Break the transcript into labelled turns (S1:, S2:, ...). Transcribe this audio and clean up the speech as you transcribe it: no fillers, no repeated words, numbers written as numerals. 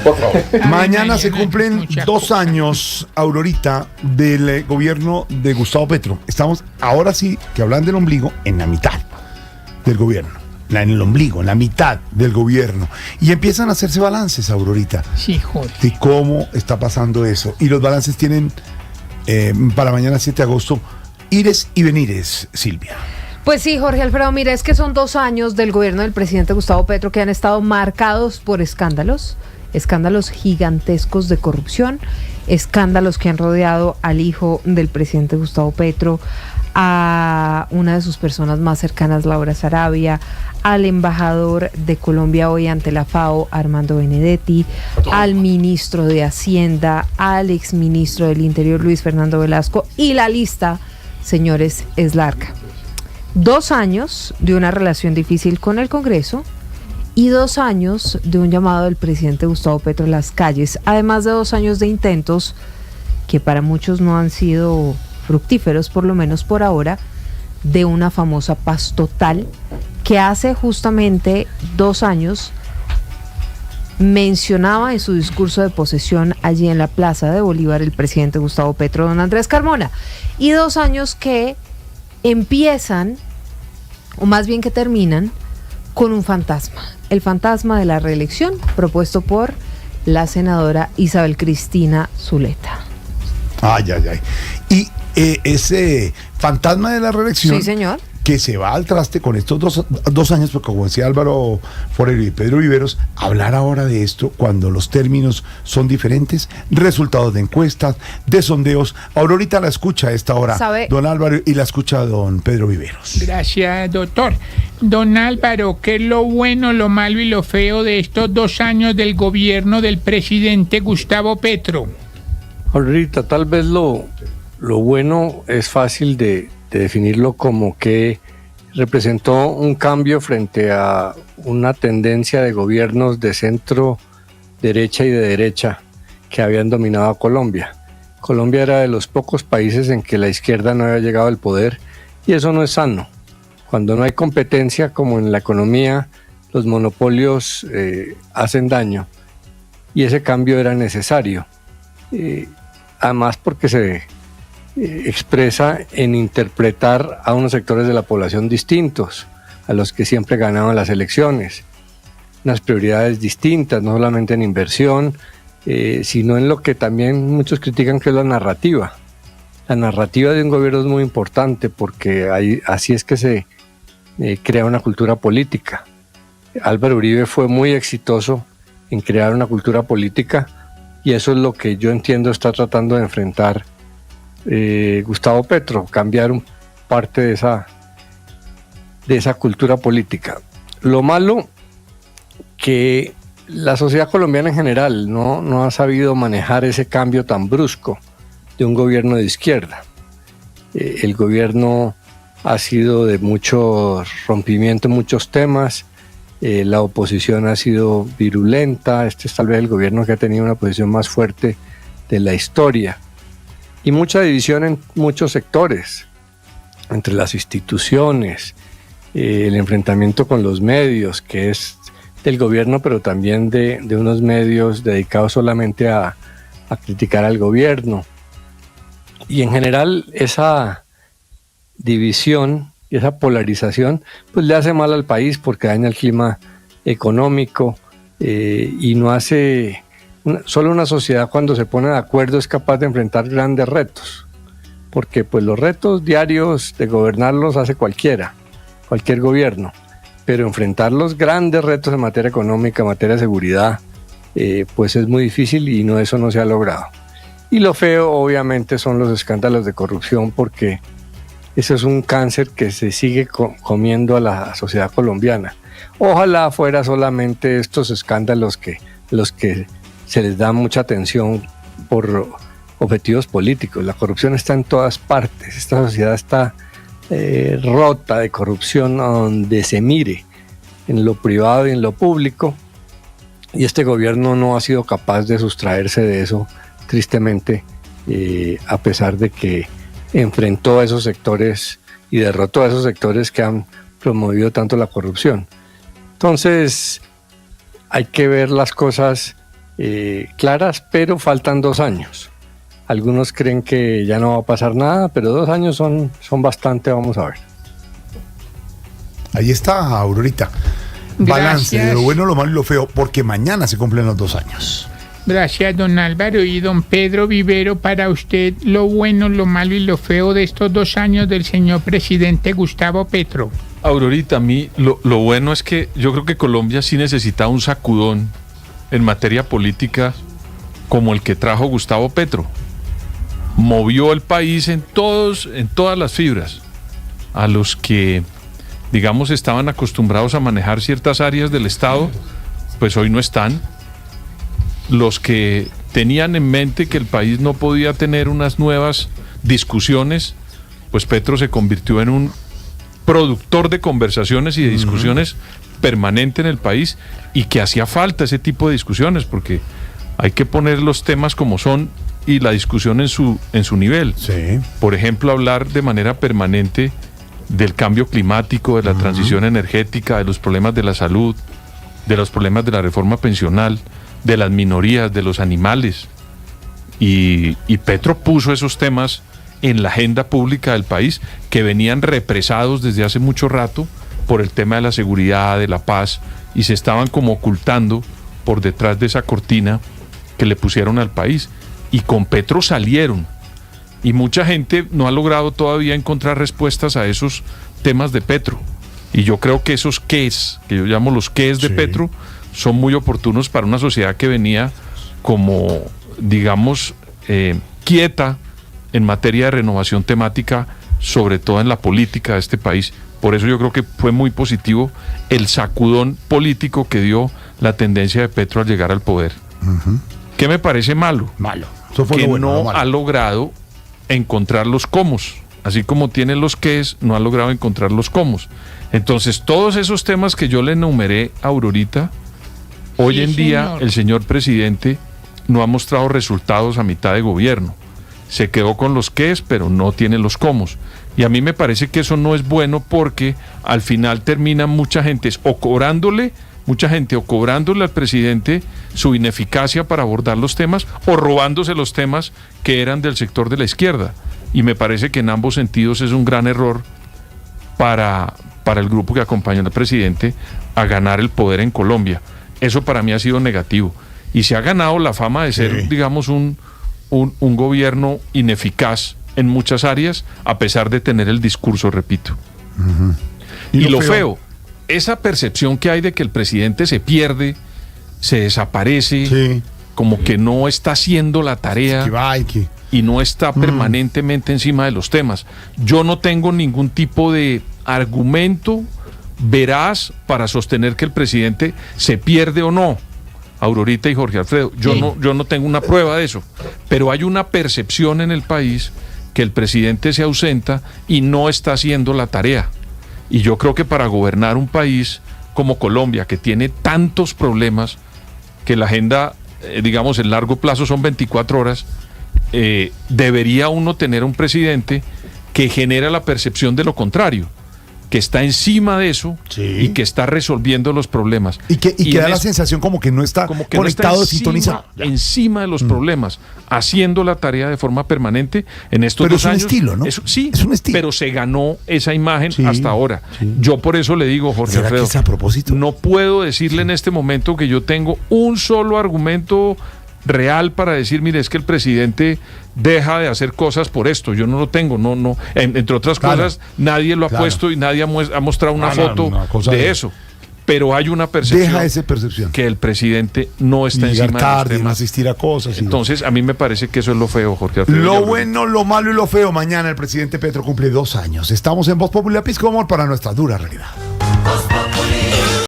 S1: Por favor.
S2: Mañana se cumplen 2 años, Aurorita, del gobierno de Gustavo Petro. Estamos, ahora sí, que hablan del ombligo, en la mitad del gobierno. En el ombligo, en la mitad del gobierno. Y empiezan a hacerse balances, Aurorita.
S3: Sí, Jorge.
S2: De cómo está pasando eso. Y los balances tienen, para mañana 7 de agosto, ires y venires, Silvia.
S4: Pues sí, Jorge Alfredo, mira, es que son 2 años del gobierno del presidente Gustavo Petro que han estado marcados por escándalos gigantescos de corrupción, escándalos que han rodeado al hijo del presidente Gustavo Petro, a una de sus personas más cercanas, Laura Sarabia, al embajador de Colombia hoy ante la FAO, Armando Benedetti, al ministro de Hacienda, al exministro del Interior, Luis Fernando Velasco, y la lista, señores, es larga. 2 años de una relación difícil con el Congreso y 2 años de un llamado del presidente Gustavo Petro a las calles, además de 2 años de intentos que para muchos no han sido fructíferos, por lo menos por ahora, de una famosa paz total que hace justamente 2 años mencionaba en su discurso de posesión allí en la Plaza de Bolívar el presidente Gustavo Petro, don Andrés Carmona, y 2 años que empiezan, o más bien que terminan, con un fantasma, el fantasma de la reelección propuesto por la senadora Isabel Cristina Zuleta.
S2: Ay. Y ese fantasma de la reelección,
S4: Sí, señor,
S2: que se va al traste con estos dos años, porque como decía Álvaro Forero y Pedro Viveros, hablar ahora de esto cuando los términos son diferentes, resultados de encuestas, de sondeos. Ahorita la escucha a esta hora, don Álvaro, y la escucha don Pedro Viveros.
S3: Gracias, doctor. Don Álvaro, ¿qué es lo bueno, lo malo y lo feo de estos 2 años del gobierno del presidente Gustavo Petro?
S5: Ahorita, tal vez lo bueno es fácil de definirlo como que representó un cambio frente a una tendencia de gobiernos de centro, derecha y de derecha que habían dominado a Colombia. Colombia era de los pocos países en que la izquierda no había llegado al poder y eso no es sano. Cuando no hay competencia, como en la economía, los monopolios hacen daño y ese cambio era necesario. Además porque se expresa en interpretar a unos sectores de la población distintos, a los que siempre ganaban las elecciones, unas prioridades distintas, no solamente en inversión, sino en lo que también muchos critican, que es la narrativa. La narrativa de un gobierno es muy importante porque así es que se crea una cultura política. Álvaro Uribe fue muy exitoso en crear una cultura política y eso es lo que yo entiendo está tratando de enfrentar Gustavo Petro, cambiar parte de esa cultura política. Lo malo, que la sociedad colombiana en general no ha sabido manejar ese cambio tan brusco de un gobierno de izquierda. El gobierno ha sido de mucho rompimiento en muchos temas, la oposición ha sido virulenta, este es tal vez el gobierno que ha tenido una posición más fuerte de la historia. Y mucha división en muchos sectores, entre las instituciones, el enfrentamiento con los medios, que es del gobierno, pero también de unos medios dedicados solamente a criticar al gobierno. Y en general esa división y esa polarización pues le hace mal al país porque daña el clima económico y no hace... Solo una sociedad cuando se pone de acuerdo es capaz de enfrentar grandes retos, porque pues los retos diarios de gobernarlos hace cualquier gobierno, pero enfrentar los grandes retos en materia económica, en materia de seguridad, pues es muy difícil y eso no se ha logrado. Y lo feo obviamente son los escándalos de corrupción, porque ese es un cáncer que se sigue comiendo a la sociedad colombiana. Ojalá fuera solamente estos escándalos los que se les da mucha atención por objetivos políticos. La corrupción está en todas partes. Esta sociedad está rota de corrupción donde se mire, en lo privado y en lo público. Y este gobierno no ha sido capaz de sustraerse de eso, tristemente, a pesar de que enfrentó a esos sectores y derrotó a esos sectores que han promovido tanto la corrupción. Entonces, hay que ver las cosas claras, pero faltan 2 años. Algunos creen que ya no va a pasar nada, pero 2 años son bastante, vamos a ver.
S2: Ahí está, Aurorita. Balance de lo bueno, lo malo y lo feo, porque mañana se cumplen los 2 años.
S3: Gracias, don Álvaro. Y don Pedro Vivero, para usted, lo bueno, lo malo y lo feo de estos 2 años del señor presidente Gustavo Petro.
S1: Aurorita, a mí lo bueno es que yo creo que Colombia sí necesita un sacudón en materia política como el que trajo Gustavo Petro. Movió el país en todas las fibras. A los que, digamos, estaban acostumbrados a manejar ciertas áreas del Estado, pues hoy no están. Los que tenían en mente que el país no podía tener unas nuevas discusiones, pues Petro se convirtió en un productor de conversaciones y de discusiones permanente en el país, y que hacía falta ese tipo de discusiones, porque hay que poner los temas como son y la discusión en su nivel.
S2: Sí.
S1: Por ejemplo, hablar de manera permanente del cambio climático, de la transición energética, de los problemas de la salud, de los problemas de la reforma pensional, de las minorías, de los animales. Y Petro puso esos temas en la agenda pública del país, que venían represados desde hace mucho rato por el tema de la seguridad, de la paz, y se estaban como ocultando por detrás de esa cortina que le pusieron al país. Y con Petro salieron. Y mucha gente no ha logrado todavía encontrar respuestas a esos temas de Petro. Y yo creo que esos qués, que yo llamo los qués de Petro, son muy oportunos para una sociedad que venía como, digamos, quieta en materia de renovación temática, sobre todo en la política de este país. Por eso yo creo que fue muy positivo el sacudón político que dio la tendencia de Petro al llegar al poder. ¿Qué me parece malo?
S2: Malo. Eso fue
S1: Que
S2: lo bueno, lo
S1: no
S2: malo.
S1: ha logrado encontrar los cómo. Así como tiene los qués, no ha logrado encontrar los cómo. Entonces, todos esos temas que yo le enumeré a Aurorita, hoy en día
S3: señor.
S1: el señor presidente no ha mostrado resultados a mitad de gobierno. Se quedó con los qués, pero no tiene los cómo. Y a mí me parece que eso no es bueno, porque al final termina mucha gente o cobrándole al presidente su ineficacia para abordar los temas, o robándose los temas que eran del sector de la izquierda. Y me parece que en ambos sentidos es un gran error para el grupo que acompaña al presidente a ganar el poder en Colombia. Eso para mí ha sido negativo. Y se ha ganado la fama de ser, digamos, un gobierno ineficaz en muchas áreas, a pesar de tener el discurso, repito. Y lo feo, esa percepción que hay de que el presidente se pierde, se desaparece, como que no está haciendo la tarea y no está permanentemente encima de los temas. Yo no tengo ningún tipo de argumento veraz para sostener que el presidente se pierde o no. Aurorita y Jorge Alfredo, yo no tengo una prueba de eso, pero hay una percepción en el país que el presidente se ausenta y no está haciendo la tarea. Y yo creo que para gobernar un país como Colombia, que tiene tantos problemas, que la agenda, digamos, en largo plazo son 24 horas, debería uno tener un presidente que genera la percepción de lo contrario, que está encima de eso y que está resolviendo los problemas.
S2: Y que da la sensación como que no está conectado, sintonizado.
S1: Encima de los problemas, haciendo la tarea de forma permanente en estos 2 años.
S2: Pero es un estilo, ¿no?
S1: Es un estilo. Pero se ganó esa imagen hasta ahora. Yo por eso le digo, Jorge Alfredo,
S2: que es a propósito?
S1: No puedo decirle en este momento que yo tengo un solo argumento real para decir, mire, es que el presidente deja de hacer cosas por esto. Yo no lo tengo, no. Entre otras cosas, nadie lo ha puesto y nadie ha mostrado una foto de eso. Pero hay una percepción,
S2: deja esa percepción,
S1: que el presidente no está encima de los temas.
S2: Asistir a cosas.
S1: Entonces, a mí me parece que eso es lo feo, Jorge Alfredo.
S2: Lo bueno, lo malo y lo feo. Mañana el presidente Petro cumple 2 años. Estamos en Voz Populi, Pisco Amor, para nuestra dura realidad.